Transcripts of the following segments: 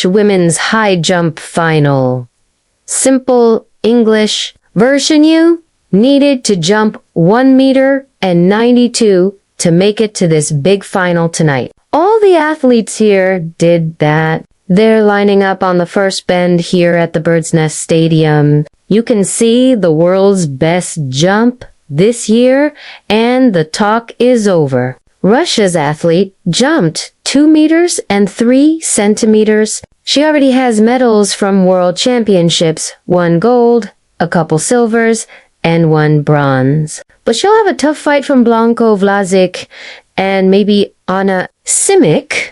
Women's high jump final. Simple English version: you needed to jump 1 meter and 92 to make it to this big final tonight. All the athletes here did that. They're lining up on the first bend here at the Bird's Nest Stadium. You can see the world's best jump this year, and the talk is over. Russia's athlete jumped 2 meters and 3 centimeters. She already has medals from World Championships, 1 gold, a couple silvers, and 1 bronze. But she'll have a tough fight from Blanco Vlasic and maybe Anna Simic.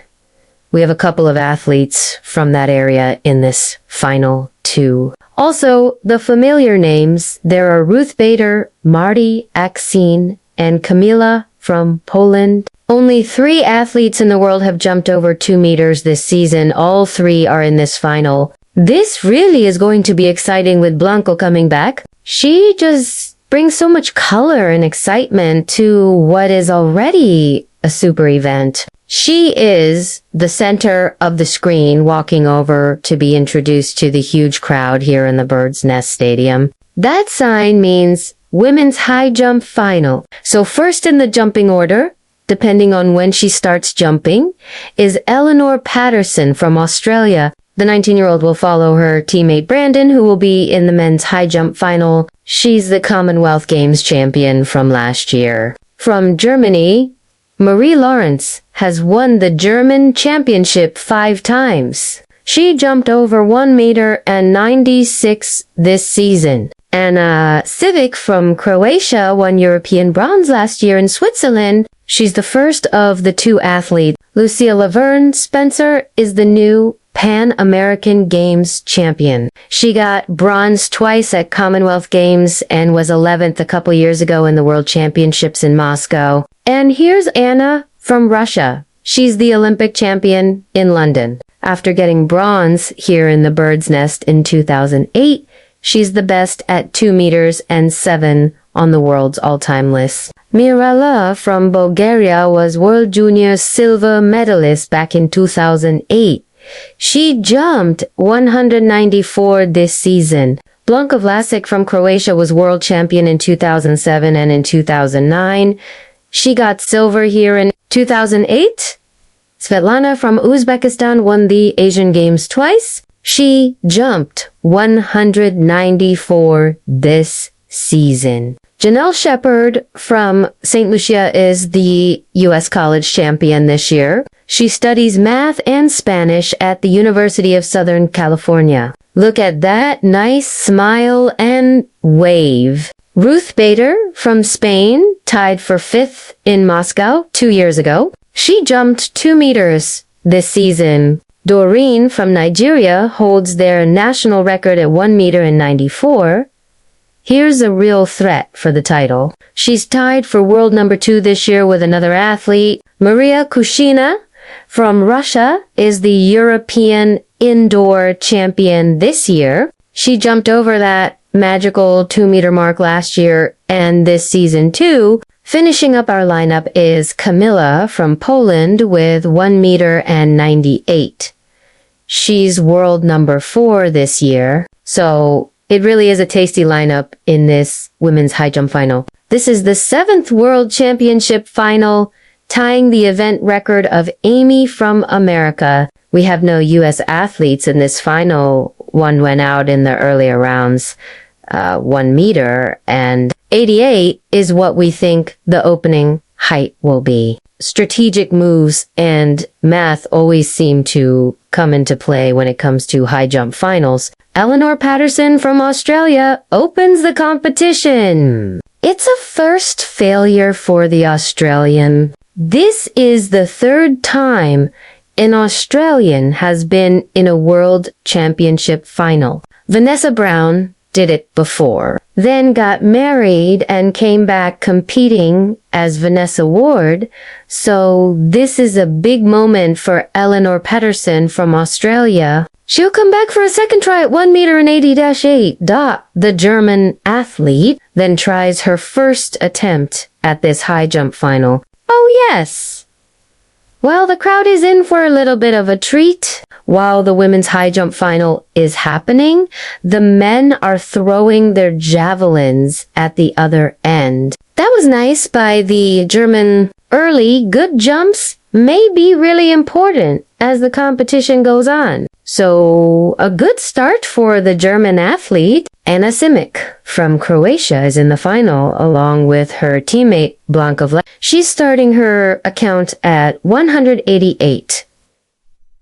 We have a couple of athletes from that area in this final too. Also, the familiar names, there are Ruth Bader, Marty Aksin, and Kamila from Poland. Only 3 athletes in the world have jumped over 2 meters this season. All 3 are in this final. This really is going to be exciting with Blanco coming back. She just brings so much color and excitement to what is already a super event. She is the center of the screen, walking over to be introduced to the huge crowd here in the Bird's Nest Stadium. That sign means women's high jump final. So first in the jumping order, depending on when she starts jumping, is Eleanor Patterson from Australia. The 19-year-old will follow her teammate Brandon, who will be in the men's high jump final. She's the Commonwealth Games champion from last year. From Germany, Marie Lawrence has won the German championship 5 times. She jumped over 1 meter and 96 this season. Anna Simic from Croatia won European bronze last year in Switzerland. She's the first of the 2 athletes. Lucia Laverne Spencer is the new Pan-American Games champion. She got bronze twice at Commonwealth Games and was 11th a couple years ago in the World Championships in Moscow. And here's Anna from Russia. She's the Olympic champion in London. After getting bronze here in the Bird's Nest in 2008, she's the best at 2 meters and 7 on the world's all-time list. Mirala from Bulgaria was World Junior silver medalist back in 2008. She jumped 194 this season. Blanka Vlasic from Croatia was world champion in 2007 and in 2009. She got silver here in 2008. Svetlana from Uzbekistan won the Asian Games twice. She jumped 194 this season. Janelle Shepard from St. Lucia is the U.S. college champion this year. She studies math and Spanish at the University of Southern California. Look at that nice smile and wave. Ruth Bader from Spain tied for 5th in Moscow 2 years ago. She jumped 2 meters this season. Doreen from Nigeria holds their national record at 1 meter and 94. Here's a real threat for the title. She's tied for world number 2 this year with another athlete. Maria Kushina from Russia is the European indoor champion this year. She jumped over that magical 2-meter mark last year and this season too. Finishing up our lineup is Kamila from Poland with 1 meter and 98. She's world number 4 this year. So it really is a tasty lineup in this women's high jump final. This is the 7th World Championship final, tying the event record of Amy from America. We have no U.S. athletes in this final. One went out in the earlier rounds, 1 meter, and 88 is what we think the opening height will be. Strategic moves and math always seem to come into play when it comes to high jump finals. Eleanor Patterson from Australia opens the competition. It's a first failure for the Australian. This is the 3rd time an Australian has been in a World Championship final. Vanessa Brown did it before, then got married and came back competing as Vanessa Ward. So this is a big moment for Eleanor Patterson from Australia. She'll come back for a second try at 1 meter and 80-8. The German athlete then tries her first attempt at this high jump final. Oh yes! Well, the crowd is in for a little bit of a treat. While the women's high jump final is happening, the men are throwing their javelins at the other end. That was nice by the German. Early, good jumps may be really important as the competition goes on. So, a good start for the German athlete. Anna Simic from Croatia is in the final along with her teammate Blanka Vla. She's starting her account at 188.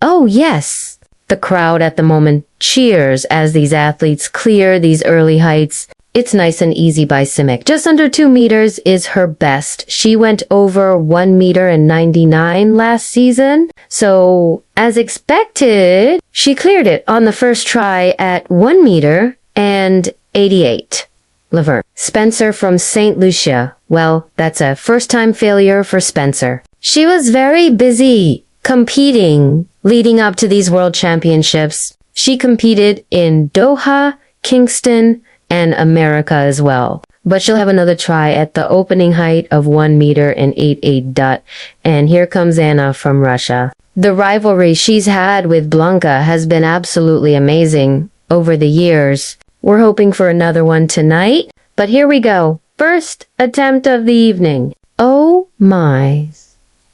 Oh yes, the crowd at the moment cheers as these athletes clear these early heights. It's nice and easy by Simic. Just under 2 meters is her best. She went over 1 meter and 99 last season. So, as expected, she cleared it on the first try at 1 meter and 88. Laverne. Spencer from St. Lucia. Well, that's a first-time failure for Spencer. She was very busy competing leading up to these World Championships. She competed in Doha, Kingston, and America as well. But she'll have another try at the opening height of 1 meter and 88. And here comes Anna from Russia. The rivalry she's had with Blanka has been absolutely amazing over the years. We're hoping for another one tonight, but here we go. First attempt of the evening. Oh my.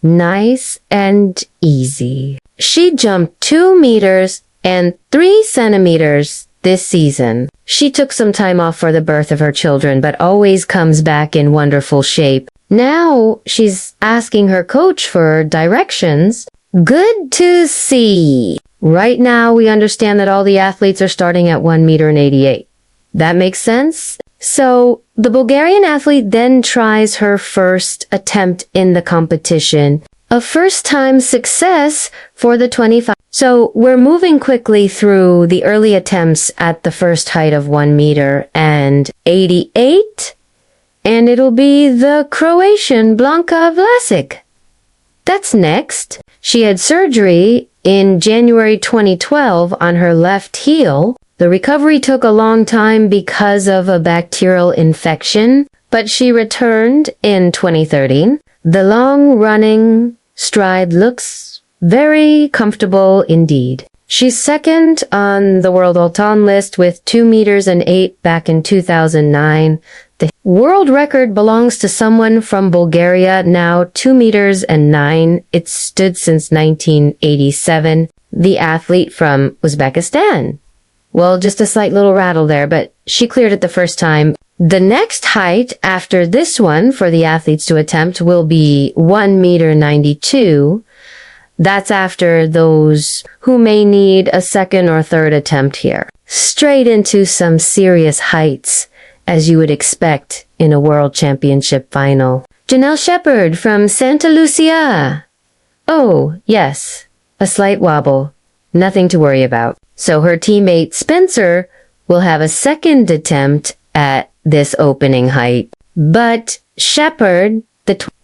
Nice and easy. She jumped 2 meters and 3 centimeters this season. She took some time off for the birth of her children, but always comes back in wonderful shape. Now she's asking her coach for directions. Good to see. Right now we understand that all the athletes are starting at 1 meter and 88. That makes sense? So the Bulgarian athlete then tries her first attempt in the competition. A first-time success for the 25. So we're moving quickly through the early attempts at the first height of 1 meter and 88. And it'll be the Croatian Blanka Vlasic. That's next. She had surgery in January 2012 on her left heel. The recovery took a long time because of a bacterial infection, but she returned in 2013. The long-running stride looks very comfortable indeed. She's second on the World All-Time list with 2 meters and 8 back in 2009. The world record belongs to someone from Bulgaria, now 2 meters and 9. It stood since 1987. The athlete from Uzbekistan. Well, just a slight little rattle there, but she cleared it the first time. The next height after this one for the athletes to attempt will be 1 meter 92. That's after those who may need a second or third attempt here. Straight into some serious heights, as you would expect in a World Championship final. Janelle Shepard from Santa Lucia. Oh, yes, a slight wobble. Nothing to worry about. So her teammate Spencer will have a second attempt at this opening height. But Shepard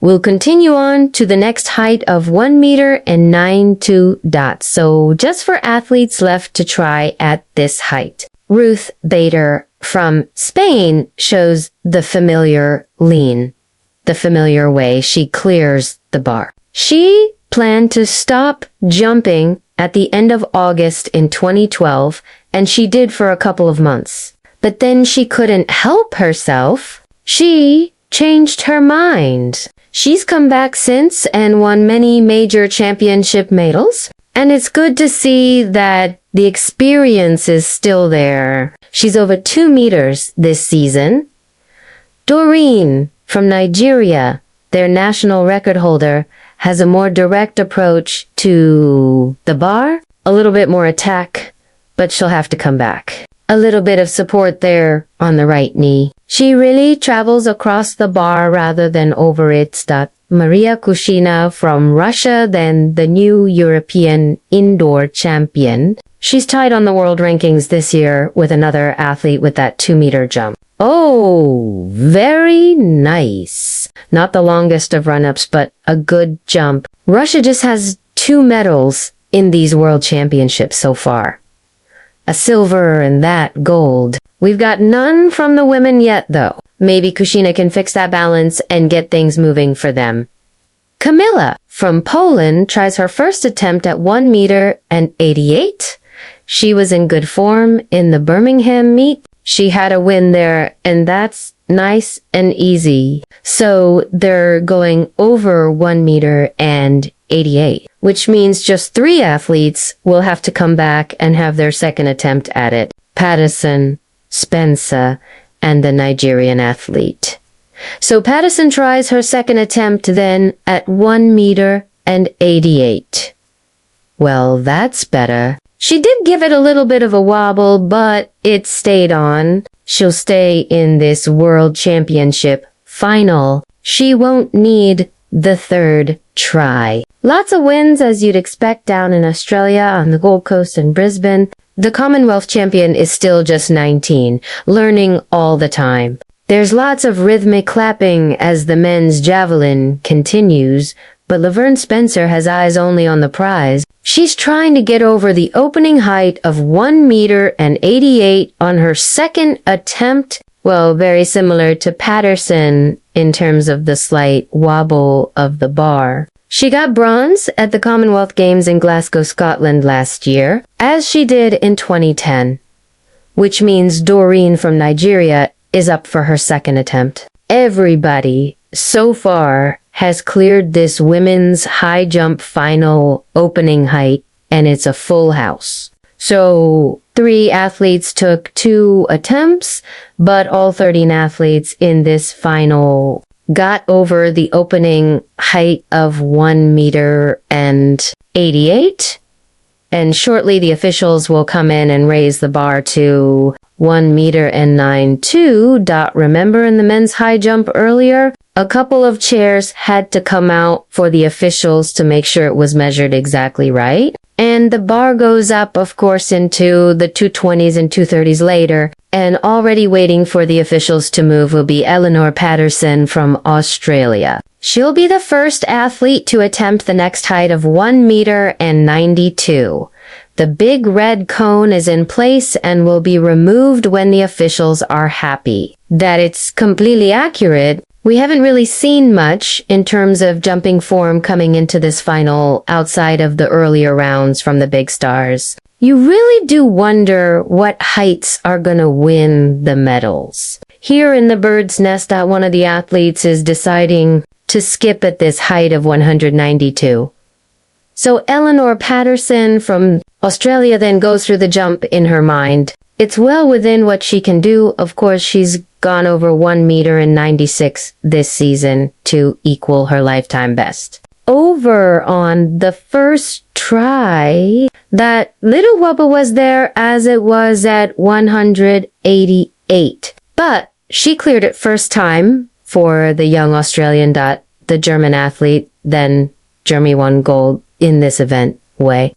will continue on to the next height of 1 meter and 92. So just for athletes left to try at this height. Ruth Bader from Spain shows the familiar lean, the familiar way she clears the bar. She planned to stop jumping at the end of August in 2012, and she did for a couple of months. But then she couldn't help herself. She changed her mind. She's come back since and won many major championship medals. And it's good to see that the experience is still there. She's over 2 meters this season. Doreen from Nigeria, their national record holder, has a more direct approach to the bar, a little bit more attack, but she'll have to come back. A little bit of support there on the right knee. She really travels across the bar rather than over it. Maria Kushina from Russia, then the new European indoor champion. She's tied on the world rankings this year with another athlete with that 2 meter jump. Oh, very nice. Not the longest of run-ups, but a good jump. Russia just has 2 medals in these world championships so far. A silver and that gold. We've got none from the women yet, though. Maybe Kushina can fix that balance and get things moving for them. Camilla from Poland tries her first attempt at 1 meter and 88. She was in good form in the Birmingham meet. She had a win there, and that's nice and easy. So they're going over 1 meter and 88, which means just 3 athletes will have to come back and have their second attempt at it. Patterson, Spencer, and the Nigerian athlete. So Patterson tries her second attempt then at 1 meter and 88. Well, that's better. She did give it a little bit of a wobble, but it stayed on. She'll stay in this World Championship final. She won't need the third try. Lots of wins, as you'd expect, down in Australia, on the Gold Coast and Brisbane. The Commonwealth champion is still just 19, learning all the time. There's lots of rhythmic clapping as the men's javelin continues, but Laverne Spencer has eyes only on the prize. She's trying to get over the opening height of 1 meter and 88 on her second attempt. Well, very similar to Patterson in terms of the slight wobble of the bar. She got bronze at the Commonwealth Games in Glasgow, Scotland last year, as she did in 2010, which means Doreen from Nigeria is up for her second attempt. Everybody so far has cleared this women's high jump final opening height, and it's a full house. So 3 athletes took 2 attempts, but all 13 athletes in this final got over the opening height of 1 meter and 88. And shortly the officials will come in and raise the bar to 1 meter and 92. Remember in the men's high jump earlier? A couple of chairs had to come out for the officials to make sure it was measured exactly right. And the bar goes up, of course, into the 220s and 230s later. And already waiting for the officials to move will be Eleanor Patterson from Australia. She'll be the first athlete to attempt the next height of 1 meter and 92. The big red cone is in place and will be removed when the officials are happy. That it's completely accurate, we haven't really seen much in terms of jumping form coming into this final outside of the earlier rounds from the big stars. You really do wonder what heights are gonna win the medals. Here in the bird's nest, one of the athletes is deciding to skip at this height of 192. So Eleanor Patterson from Australia then goes through the jump in her mind. It's well within what she can do. Of course, she's gone over 1 meter and 96 this season to equal her lifetime best. Over on the first try, that little wobble was there as it was at 188. But she cleared it first time for the young Australian. The German athlete, then Germany won gold in this event way.